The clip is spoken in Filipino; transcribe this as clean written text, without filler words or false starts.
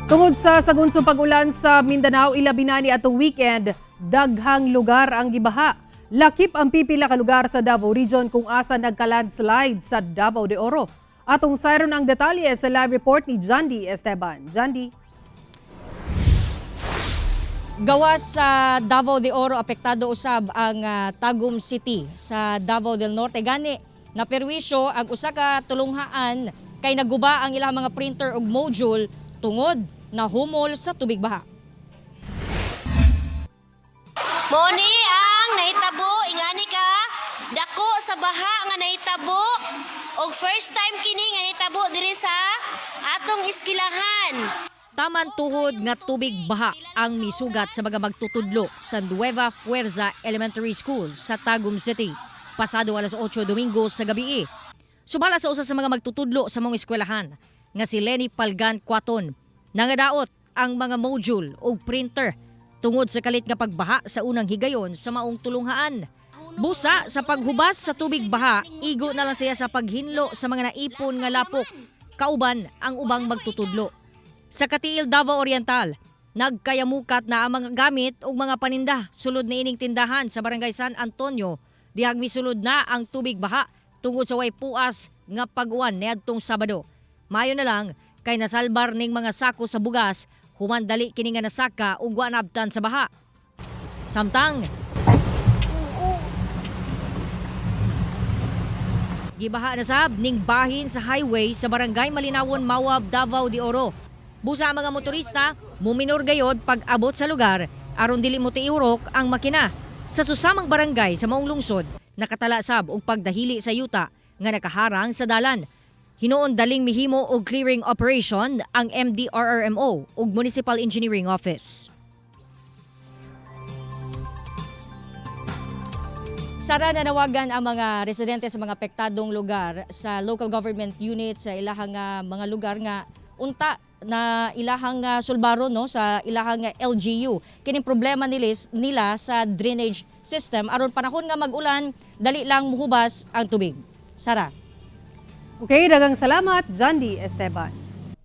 Tungod sa sagunsong pag-ulan sa Mindanao, ilabinani atong weekend, daghang lugar ang gibaha. Lakip ang pipila ka lugar sa Davao Region kung asa nagka-landslide sa Davao de Oro. Atong sayron ang detalye sa live report ni Jandy Esteban. Jandy. Gawas sa Davao de Oro, apektado usab ang Tagum City sa Davao del Norte. Gani, naperwisyo ang usa ka tulunghaan kay naguba ang ilang mga printer ug module tungod na humol sa tubig baha. Moni ang nahitabo, ingani ka, dako sa baha nga nahitabo. Og first time kini nga nahitabo diri sa atong iskilahan. Taman tuhod nga tubig baha ang misugat sa mga magtutudlo sa Nueva Fuerza Elementary School sa Tagum City. Pasado alas 8 Domingo sa gabi. Subala sa usa sa mga magtutudlo sa mga eskwelahan nga si Lenny Palgan Quaton. Nangadaot ang mga module o printer tungod sa kalit nga pagbaha sa unang higayon sa maong tulunghaan. Busa sa paghubas sa tubig baha, igo na lang siya sa paghinlo sa mga naipon nga lapok, kauban ang ubang magtutudlo. Sa Katiil, Davao Oriental, nagkayamukat na ang mga gamit o mga paninda sulod na ining tindahan sa Barangay San Antonio, dihang misulod na ang tubig baha tungod sa way puas nga pag-uwan niadtong Sabado. Mayo na lang kay nasalbar ning mga sako sa bugas, humandali kini nga nasaka ug wa naabtan sa baha. Samtang gibaha na sab ning bahin sa highway sa Barangay Malinawon, Mawab, Davao de Oro. Busa ang mga motorista, muminor gayod pag abot sa lugar aron dili mo tiurok ang makina. Sa susamang barangay sa maong lungsod, nakatala sab og pagdahili sa yuta nga nakaharang sa dalan. Hinuon daling mihimo og clearing operation ang MDRRMO ug Municipal Engineering Office. Sara nanawagan ang mga residente sa mga apektadong lugar sa local government unit sa ilahang mga lugar nga unta na ilahang sulbaro no sa ilahang LGU. Kining problema nila sa drainage system aron panahon nga mag-ulan dali lang muhubas ang tubig. Sara. Okay, daghang salamat, Jandy Esteban.